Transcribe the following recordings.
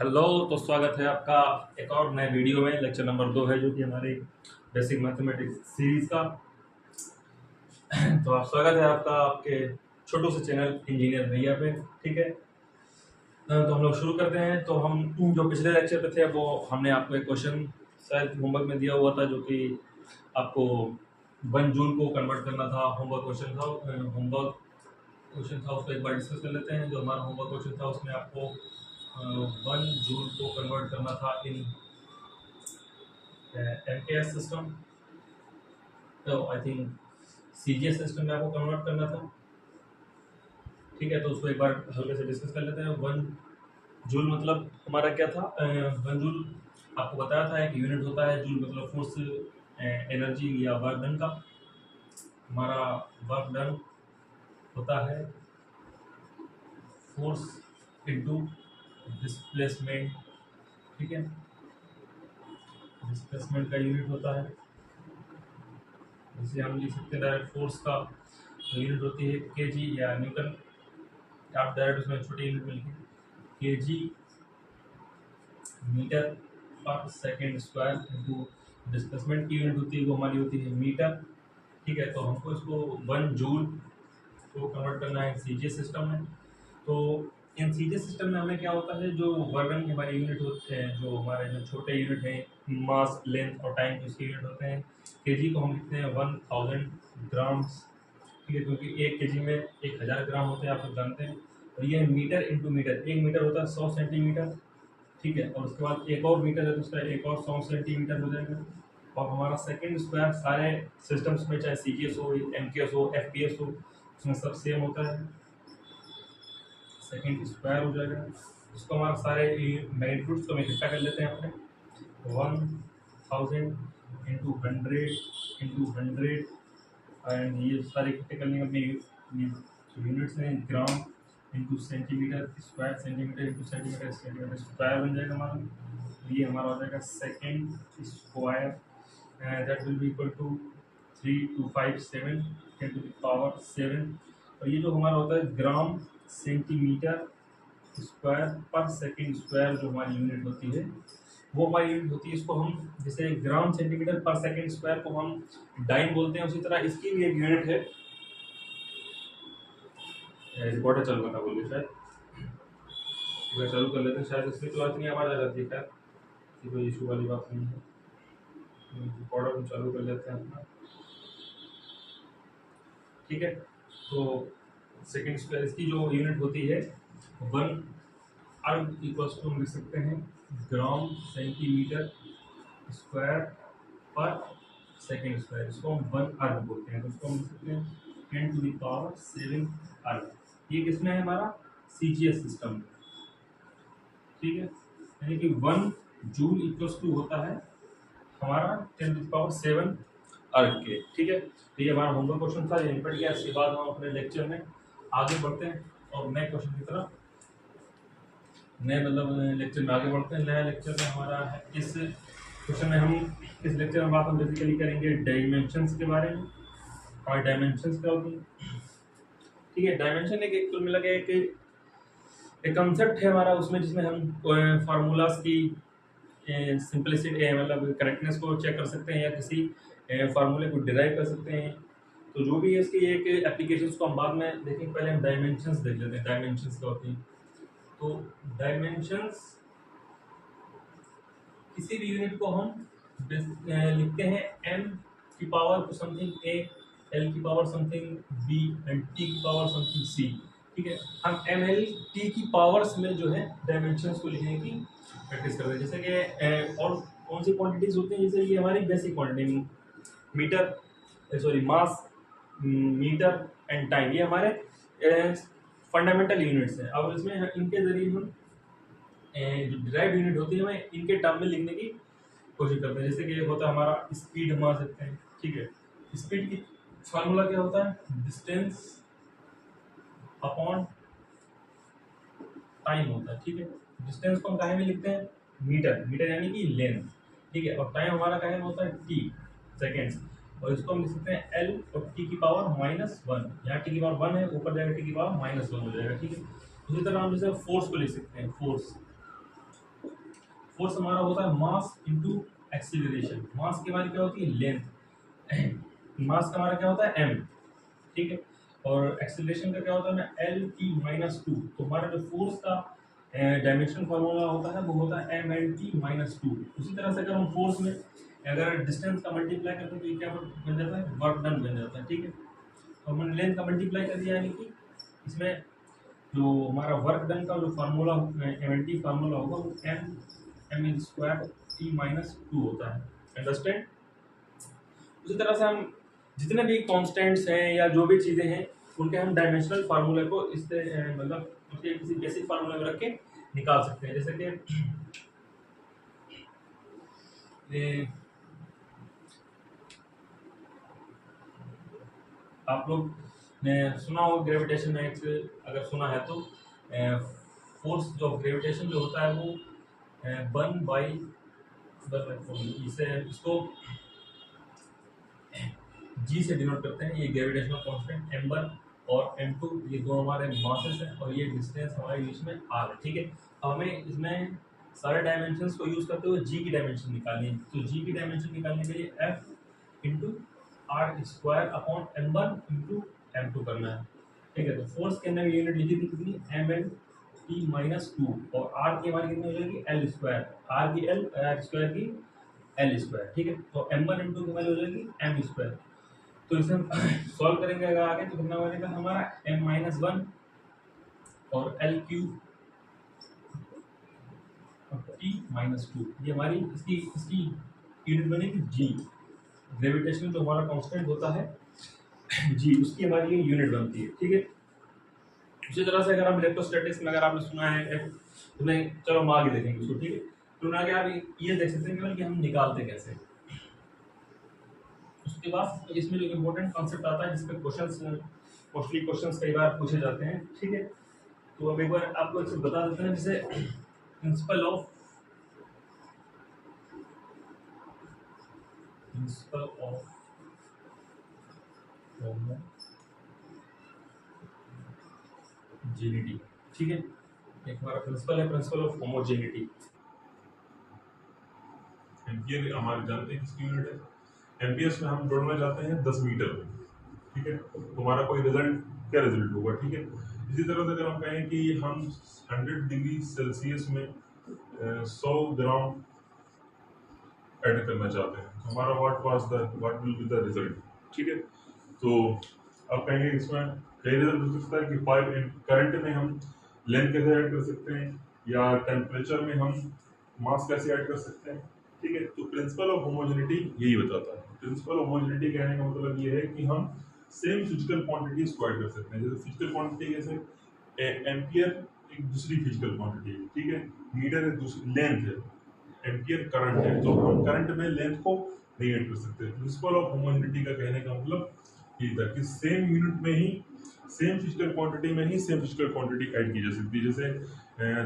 Hello. तो स्वागत है आपका एक और नए वीडियो में। लेक्चर नंबर 2 है जो कि हमारी बेसिक मैथमेटिक्स सीरीज का। तो आप स्वागत है आपका आपके छोटू से चैनल इंजीनियर भैया पे। ठीक है, तो हम लोग शुरू करते हैं। तो हम जो पिछले लेक्चर पे थे वो हमने आपको एक क्वेश्चन शायद होमवर्क में दिया हुआ था जो कि आपको 1 जून को कन्वर्ट करना था। होमवर्क क्वेश्चन था, उसको एक बार डिस्कस कर लेते हैं। जो हमारा होमवर्क क्वेश्चन था उसमें आपको 1 जून को कन्वर्ट करना था इन MKS सिस्टम। तो आई थिंक CGS सिस्टम में आपको कन्वर्ट करना था। ठीक है, तो उसको एक बार हल्के से डिस्कस कर लेते हैं। 1 जूल मतलब हमारा क्या था? 1 जूल आपको बताया था एक यूनिट होता है। जूल मतलब फोर्स, एनर्जी या वर्क डन का। हमारा वर्क डन होता है फोर्स इनटू डिस्प्लेसमेंट। ठीक है, डिस्प्लेसमेंट का यूनिट होता है, जिसे हम लिख सकते हैं डायरेक्ट फोर्स का यूनिट होती है केजी या न्यूटन। आप डायरेक्ट उसमें छोटे यूनिट में लिखें केजी मीटर पर सेकेंड स्क्वायर इंटू डिस्प्लेसमेंट की यूनिट होती है वो हमारी होती है मीटर। ठीक है, तो हमको इसको 1 जूल को कन्वर्ट करना है सीजीएस सिस्टम में। तो इन सीजीएस सिस्टम में हमें क्या होता है, जो वर्गन के हमारे यूनिट होते हैं, जो हमारे जो छोटे यूनिट हैं मास, लेंथ और टाइम, उसके यूनिट होते हैं। केजी को हम लिखते हैं 1000 ग्राम्स। ठीक है, क्योंकि 1 केजी में 1000 ग्राम होते हैं, आप लोग जानते हैं। और ये मीटर इंटू मीटर, 1 मीटर होता है 100 सेंटीमीटर। ठीक है, और उसके बाद एक और मीटर है तो उसका एक और 100 सेंटीमीटर हो जाएगा। और हमारा सेकंड स्क्वायर सारे सिस्टम्स में, चाहे सीजीएस हो, एमकेएस हो, एफपीएस हो, उसमें सब सेम होता है, सेकंड स्क्वायर हो जाएगा। उसको हमारा सारे मैग्नीट्यूड्स को हम इकट्ठा कर लेते हैं अपने। 1000 इंटू 100 एंड ये सारे इकट्ठे करने के अपने यूनिट्स हैं। Gram into centimetre square, centimetre into centimetre, centimetre square बन जाएगा हमारा। ये हमारा हो जाएगा second square, that will be equal to 3257 10 to the power 7। और ये जो हमारा होता है ग्राम सेंटीमीटर स्क्वायर पर सेकेंड स्क्वायर, जो हमारी यूनिट होती है वो हमारी यूनिट होती है। इसको हम जैसे ग्राम सेंटीमीटर पर सेकेंड स्क्वायर को हम डाइन बोलते हैं, उसी तरह इसकी भी एक यूनिट है। रिकॉर्डर चालू करना बोलिए, शायद चालू कर लेते हैं। शायद इसमें तो इतनी आवाज़ आ जाती है, खैर ये कोई इशू वाली बात नहीं है। रिकॉर्डर हम चालू कर लेते हैं अपना। ठीक है, तो सेकेंड स्क्वायर इसकी जो यूनिट होती है 1 अर्ग इक्वल्स टू हम लिख सकते हैं ग्राम सेंटीमीटर स्क्वायर पर सेकेंड स्क्वायर। इसको हम 1 अर्ग बोलते हैं, तो इसको हम लिख सकते हैं 10 टू द पावर 7 अर्ग। ये किसमें है? हमारा सीजीएस सिस्टम में। ठीक है, यानी कि 1 जूल इक्वल्स टू होता है हमारा 10 टू द पावर 7 अर्ग के। ठीक है, तो ये हमारा होमवर्क क्वेश्चन था, ये निपट गया। इसके बाद हम अपने लेक्चर में आगे बढ़ते हैं और नए क्वेश्चन की तरफ, नए मतलब लेक्चर में आगे बढ़ते हैं। नया लेक्चर में हमारा है इस क्वेश्चन में हम इस लेक्चर में बात हम बेसिकली करेंगे डायमेंशंस के बारे में। और डायमेंशंस क्या होती है? ठीक है, डायमेंशन एक कुल मिला के एक कंसेप्ट है हमारा उसमें, जिसमें हम फार्मूलाज की सिंपलिसिटी मतलब करेक्टनेस को चेक कर सकते हैं या किसी फार्मूले को डिराइव कर सकते हैं। तो जो भी है इसकी एक एप्लीकेशंस को हम बाद में देखेंगे, पहले हम डायमेंशंस देख लेते हैं। डायमेंशंस क्या होती हैं? तो डायमेंशंस किसी भी यूनिट को हम लिखते हैं m की पावर समथिंग a, l की power something b and t की पावर समथिंग c। ठीक है, हम m l t की पावर्स में जो है डायमेंशंस को लिखने की प्रैक्टिस करते हैं। जैसे कि और कौन सी क्वांटिटीज होती हैं, जैसे ये हमारी basic quantity metre, sorry mass, metre and time, ये हमारे फंडामेंटल यूनिट्स हैं। अब इसमें इनके जरिए हम जो डिराइव यूनिट होती है हमें इनके टर्म में लिखने की कोशिश करते हैं। जैसे कि होता है हमारा स्पीड, हम आ सकते हैं। ठीक है, स्पीड की फार्मूला क्या होता है? डिस्टेंस अपॉन टाइम होता है। ठीक है, डिस्टेंस को हम काहे में लिखते हैं? मीटर, मीटर यानी कि लेंथ। ठीक है, और टाइम हमारा काहे में होता है? T, seconds. और इसको हम लिख सकते हैं एल और टी की पावर -1। यहाँ टी की पावर 1 है, ऊपर जाएगा टी की पावर -1 हो जाएगा। ठीक है, उसी तरह हम जैसे फोर्स को लिख सकते हैं, फोर्स फोर्स हमारा होता है मास इंटू एक्सीलरेशन। मास की हमारी क्या होती है लेंथ, मास का हमारा क्या होता है m, ठीक है, और एक्सीलरेशन का क्या होता है ना एल टी माइनस टू। तो हमारा जो फोर्स का डायमेंशन फार्मूला होता है वो होता है M L T minus two. उसी तरह से अगर हम फोर्स में अगर डिस्टेंस का मल्टीप्लाई करते हैं तो ये क्या बन जाता है, वर्क डन बन जाता है, ठीक है। तो हमने लेंथ का मल्टीप्लाई कर दिया, यानी कि इसमें जो हमारा वर्क डन का जो formula M L T formula होगा वो M L square T minus two होता है, अंडरस्टैंड। उसी तरह से हम जितने भी कॉन्स्टेंट्स हैं या जो भी चीज़ें हैं उनके हम डायमेंशनल फार्मूले को इससे मतलब उसके किसी बेसिक फार्मूले में रख के निकाल सकते हैं। जैसे कि ये आप लोग ने सुना हो ग्रेविटेशन में एक, अगर सुना है तो फोर्स जो ग्रेविटेशन जो होता है वो 1/, इसे इसको जी से डिनोट करते हैं। ये ग्रेविटेशनल कांस्टेंट m1 और m2 ये दो हमारे मासेस हैं और ये डिस्टेंस हमारे बीच में r है, ठीक है। हमें इसमें सारे डायमेंशंस को यूज करते हुए g की डायमेंशन निकालनी है। तो g की डायमेंशन निकालने के लिए f into R square upon m1 into m2 करना है, ठीक है। तो फोर्स के अंदर यूनिट लिखी थी कितनी, M L T minus two, और आर की हमारी कितनी हो जाएगी एल स्क्वायर, आर की एल आर स्क्वायर की एल स्क्वायर, ठीक है। तो m1 m2 की वैल्यू हो जाएगी एम स्क्वायर। तो इसे हम सॉल्व करेंगे अगर आगे तो कितना बनेगा हमारा m माइनस वन और L cube T minus to, ये हमारी इसकी इसकी यूनिट बनेगी जी। ग्रेविटेशन जो हमारा कांस्टेंट होता है जी, उसकी हमारी ये यूनिट बनती है, ठीक है। उसी तरह से अगर हम इलेक्ट्रोस्टैटिक्स में अगर आपने सुना है तो नहीं, चलो हम आगे देखेंगे उसको, ठीक है। तो आगे आप ये देख सकते हैं कि हम निकालते कैसे। उसके बाद इसमें जो इम्पोर्टेंट कॉन्सेप्ट आता है जिसपे क्वेश्चंस मोस्टली क्वेश्चंस कई बार पूछे जाते हैं, ठीक है। तो अब एक बार आपको इसको बता देते हैं, जैसे प्रिंसिपल ऑफ होमोजेनिटी, ठीक है। एक हमारा प्रिंसिपल है प्रिंसिपल ऑफ होमोजेनिटी। एम्पियर हमारे जानते हैं किसकी यूनिट है, एम्पियर्स में हम ढूंढना चाहते हैं 10 मीटर में, ठीक है। तो हमारा कोई रिजल्ट क्या रिजल्ट होगा, ठीक है। इसी तरह से अगर हम कहें कि हम 100 डिग्री सेल्सियस में 100 ग्राम ऐड करना चाहते हैं, तो हमारा what will be the result, ठीक है। तो अब कहेंगे इसमें कई रिजल्ट हो सकता है कि पाइप करंट में हम लेंथ कैसे ऐड कर सकते हैं, या टेम्परेचर में हम मास कैसे ऐड कर सकते हैं, ठीक है। तो प्रिंसिपल ऑफ होमोजेनिटी यही बताता है। प्रिंसिपल ऑफ होमोजेनिटी कहने का मतलब ये है कि हम सेम फिजिकल क्वांटिटीज को ऐड कर सकते हैं। जैसे फिजिकल क्वांटिटी जैसे एम्पियर एक दूसरी फिजिकल क्वांटिटी है, ठीक है। मीटर एक दूसरी लेंथ है, एम्पियर करंट है, तो हम करंट में लेंथ को नहीं ऐड कर सकते। प्रिंसिपल ऑफ होमोजेनिटी का कहने का मतलब ये था कि सेम यूनिट में ही सेम फिजिकल क्वांटिटी में ही सेम फिजिकल क्वांटिटी ऐड की जा सकती है। जैसे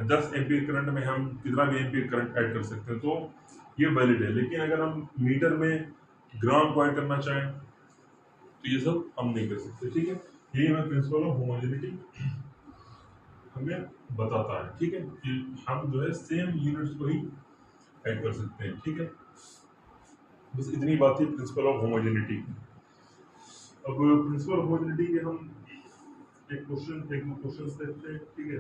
10 एम्पियर करंट में हम कितना भी एम्पियर करंट ऐड कर सकते हैं, तो ये वैलिड है। लेकिन अगर हम मीटर में ग्राम को ऐड करना चाहें तो ये सब हम नहीं कर सकते, ठीक है। यही हमें प्रिंसिपल ऑफ होमोजेनिटी हमें बताता है, ठीक है, कि हम जो है सेम यूनिट्स को ही ऐड कर सकते हैं, ठीक है। बस इतनी बात थी प्रिंसिपल ऑफ होमोजेनिटी। अब प्रिंसिपल ऑफ होमोजेनिटी के हम एक दो क्वेश्चन देखते हैं, ठीक है।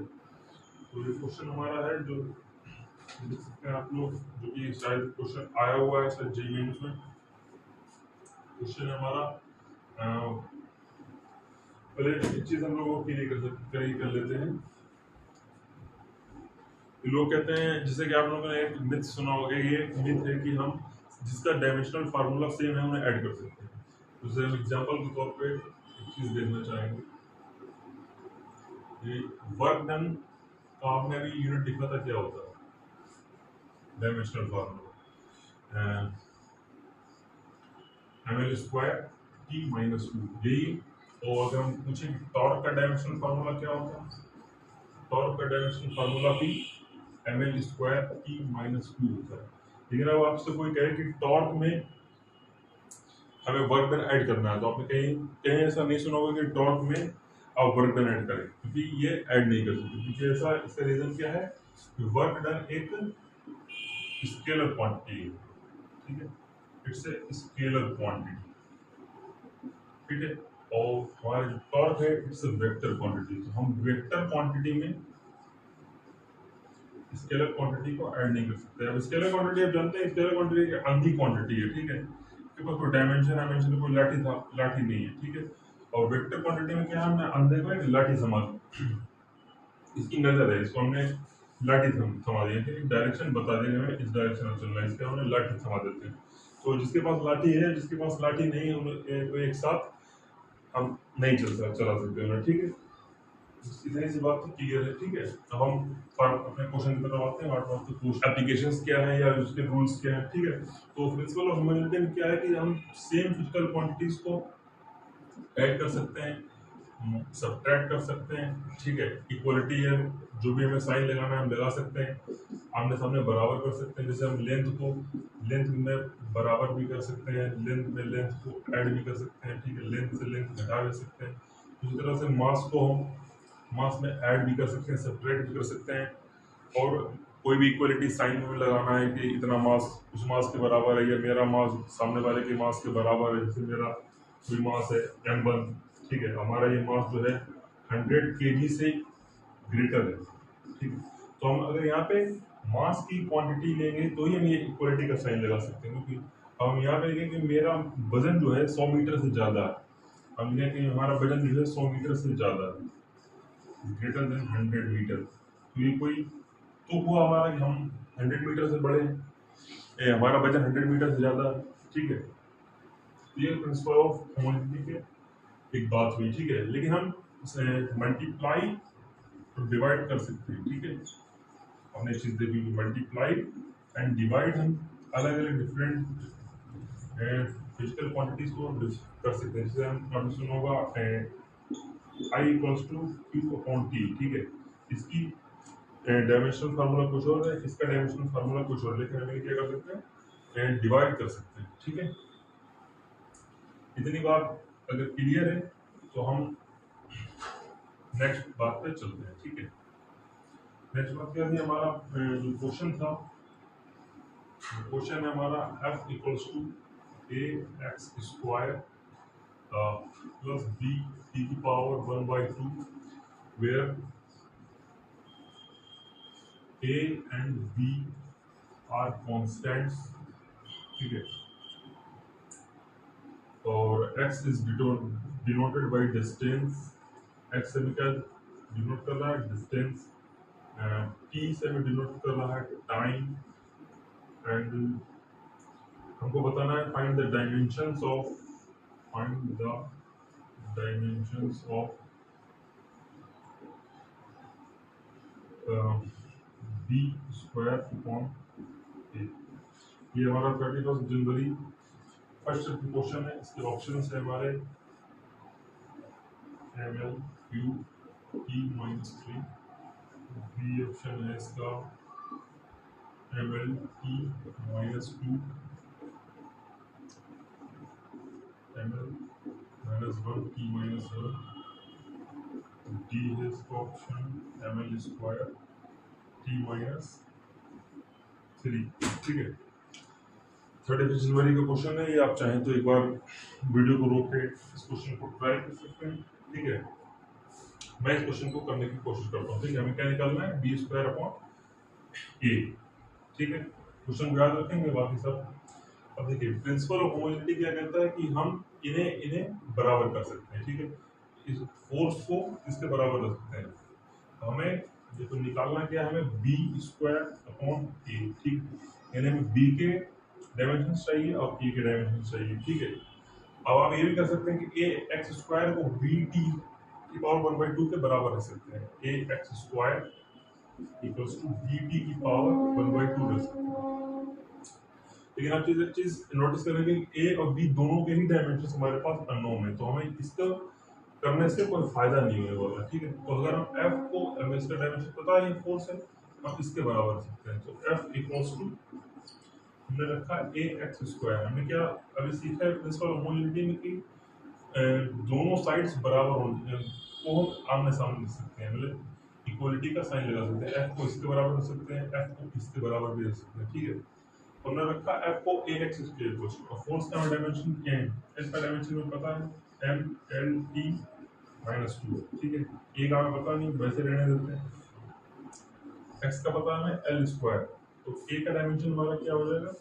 तो ये क्वेश्चन हमारा है जो देख सकते हैं आप लोग, जो कि शायद क्वेश्चन आया हुआ है शायद जेईई मेंस में। क्वेश्चन है हमारा पहले एक चीज हम लोग क्लियर कर लेते हैं। लोग कहते हैं, जैसे कि आप लोगों ने एक मिथ सुना होगा, ये मिथ है कि हम जिसका डायमेंशनल फार्मूला सेम है उन्हें ऐड कर सकते हैं। जैसे हम एग्जांपल के तौर पे एक चीज देखना चाहेंगे, ये वर्क डन का आपने अभी यूनिट लिखा था, क्या होता है dimensional formula, ml square T minus to, यही। और अगर हम पूछें टॉर्क का डायमेंशनल फार्मूला क्या होता है, टॉर्क का डायमेंशनल फार्मूला भी ml square T minus two होता है। लेकिन अब आपसे कोई कहे कि टॉर्क में हमें वर्क डन ऐड करना है, तो आपने कहीं कहीं ऐसा नहीं सुना होगा कि टॉर्क में आप वर्क डन ऐड करें, क्योंकि ये ऐड नहीं कर सकते। क्योंकि ऐसा इसका रीजन क्या है कि वर्क डन एक स्केलर क्वांटिटी है, ठीक है, इट्स ए स्केलर क्वांटिटी, ठीक है। और हमारा जो टॉर्क है इट्स ए वेक्टर क्वांटिटी। तो हम वेक्टर क्वांटिटी में स्केलर क्वांटिटी को ऐड नहीं कर सकते। अब स्केलर क्वांटिटी आप जानते हैं, स्केलर क्वांटिटी एक अंधी क्वांटिटी है, ठीक है, इसके पास कोई डायमेंशन कोई लाठी नहीं है, ठीक है। और वेक्टर क्वांटिटी में क्या है, हमने अंधे को एक लाठी समा दी, इसकी नजर है, इसको हमने लाठी थमा दी है, डायरेक्शन बता देंगे हमें इस डायरेक्शन में चलना है, इसके हमने लाठी थमा देते हैं। तो जिसके पास लाठी है, जिसके पास लाठी नहीं है, उन्हें एक साथ हम नहीं चला सकते हैं, ठीक है। इतनी सी बात तो क्लियर है, ठीक है। अब हम अपने क्वेश्चन की तरफ आते हैं। हमारे पास तो कुछ एप्लीकेशंस क्या है या उसके रूल्स क्या है, ठीक है। तो प्रिंसिपल ऑफ ह्यूमैनिटी में क्या है कि हम सेम फिजिकल क्वांटिटीज को ऐड कर सकते हैं, सब्ट्रैक्ट कर सकते हैं, ठीक है। इक्वलिटी है, जो भी हमें साइन लगाना है हम लगा सकते हैं, आमने सामने बराबर कर सकते हैं। जैसे हम लेंथ में बराबर भी कर सकते हैं, लेंथ में लेंथ को ऐड भी कर सकते हैं, ठीक है, लेंथ से लेंथ घटा भी सकते हैं। उसी तरह से मास को हम मास में ऐड भी कर सकते हैं, सब्ट्रैक्ट भी कर सकते हैं। और कोई भी इक्वलिटी साइन में लगाना है कि इतना मास उस मास के बराबर है, या मेरा मास सामने वाले के मास के बराबर है। जैसे मेरा कोई मास है m1, ठीक है, हमारा ये मास जो है 100 kg से ग्रेटर है, ठीक है। तो हम अगर यहाँ पे मास की क्वांटिटी लेंगे तो ही हम ये इक्वलिटी का साइन लगा सकते हैं, क्योंकि हम यहाँ पे लेंगे कि मेरा वजन जो है 100 मीटर से ज़्यादा है। हम लेंगे कि हमारा वजन जो है 100 मीटर से ज़्यादा है, ग्रेटर देन 100 मीटर। तो ये कोई तो हुआ हमारा कि हम 100 मीटर से बड़े हैं, हमारा वजन 100 मीटर से ज़्यादा है, ठीक है। ये प्रिंसिपल ऑफ होमोजेनिटी के एक बात हुई, ठीक है। लेकिन हम इसे मल्टीप्लाई और डिवाइड कर सकते हैं, ठीक है। हमने एक चीज़ देखी कि मल्टीप्लाई एंड डिवाइड हम अलग अलग डिफरेंट फिजिकल क्वांटिटीज को कर सकते हैं। जैसे हम आपने सुना होगा I equals to Q upon T, ठीक है। इसकी डायमेंशनल फार्मूला कुछ और है, इसका डायमेंशनल फार्मूला कुछ और, लेकिन हमें क्या कर सकते हैं, डिवाइड कर सकते हैं, ठीक है। इतनी बात अगर क्लियर है तो हम नेक्स्ट बात पे चलते हैं, ठीक है। नेक्स्ट बात क्या थी, हमारा जो क्वेश्चन था, क्वेश्चन है हमारा f equals to a x square plus b t की power 1/2 where a and b are constants, ठीक है। और x is denoted by distance, x से हमें क्या डिनोट कर रहा है, डिस्टेंस, t से हमें डिनोट कर रहा है टाइम, एंड हमको बताना है find the dimensions of b square upon a। ये हमारा 31 जनवरी फर्स्ट क्वेश्चन है। इसके ऑप्शंस है हमारे ml q t-3, B option है इसका ml t-2, ml -1 t-1, D है इसका ऑप्शन ml स्क्वायर t-3, ठीक है। 31 जनवरी का क्वेश्चन है ये, आप चाहें तो एक बार वीडियो को रोक के इस क्वेश्चन को ट्राई कर सकते हैं, ठीक है। मैं इस क्वेश्चन को करने की कोशिश करता हूँ, ठीक है। हमें क्या निकालना है, बी स्क्वायर अपॉन ए, ठीक है। क्वेश्चन याद रखेंगे, बाकी सब। अब देखिए प्रिंसिपल ऑफ होमोजेनिटी क्या कहता है कि हम इन्हें बराबर कर सकते हैं, ठीक है। इस फोर्स को इसके बराबर रख सकते हैं। तो हमें देखो निकालना क्या है, हमें बी स्क्वायर अपॉन ए, ठीक। यानी हमें बी के डायमेंशन चाहिए और ए के डायमेंशन चाहिए, ठीक है। अब आप ये भी कर सकते हैं कि ए एक्स स्क्वायर को बी टी की पावर 1/2 के बराबर रख सकते हैं। A X square equals to B T की पावर 1/2 रख सकते हैं। लेकिन आप एक चीज नोटिस करेंगे कि ए और बी दोनों के ही डायमेंशन हमारे पास अननोन है, तो हमें इसका करने से कोई फायदा नहीं होने वाला, ठीक है। तो अगर हम f को हमें इसका डायमेंशन पता है, फोर्स है, हम इसके बराबर रख सकते हैं। तो f इक्वल्स टू हमने रखा ए एक्स स्क्वायर। हमने क्या अभी सीखा है प्रिंसिपल ऑफ होमोजेनिटी में कि दोनों साइड्स बराबर होने को हम आमने सामने लिख सकते हैं, मतलब इक्वलिटी का साइन लगा सकते हैं, एफ को इसके बराबर रख सकते हैं, एफ को इसके बराबर भी रख सकते हैं, ठीक है। हमने रखा एफ को ax square equals to, force का डायमेंशन क्या है, इसका डायमेंशन में पता है एम एल टी माइनस 2, ठीक है। ए का हमें पता नहीं, वैसे रहने देते हैं। एक्स का पता है हमें एल स्क्वायर, तो ए का डायमेंशन हमारा क्या हो जाएगा,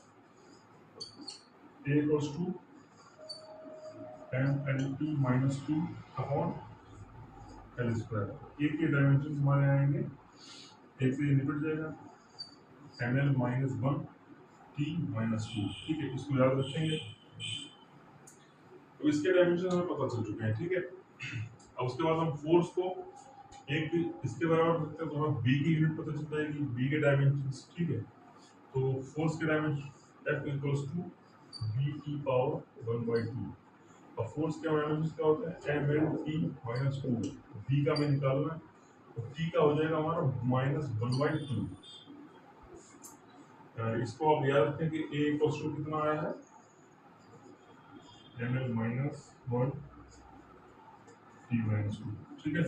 A equals to M L T minus 2 upon L square. A के डायमेंशन हमारे आएंगे, एक से निपट जाएगा, M L minus 1 T minus 2, ठीक है। इसको याद रखेंगे। तो इसके डायमेंशन हमें पता चल चुके हैं, ठीक है। अब उसके बाद हम फोर्स को एक इसके बराबर रखते हैं, तो हमें बी की यूनिट पता चल जाएगी, बी के डायमेंशन, ठीक है। तो फोर्स के dimension F equals to B की पावर 1/2। और फोर्स के डायमेंशन क्या होता है, M L T minus 2, B का हमें निकालना है, तो टी का हो जाएगा हमारा -1/2। इसको आप याद रखें कि ए इक्वल्स टू कितना आया है, एम एल -1 टी -2, ठीक है।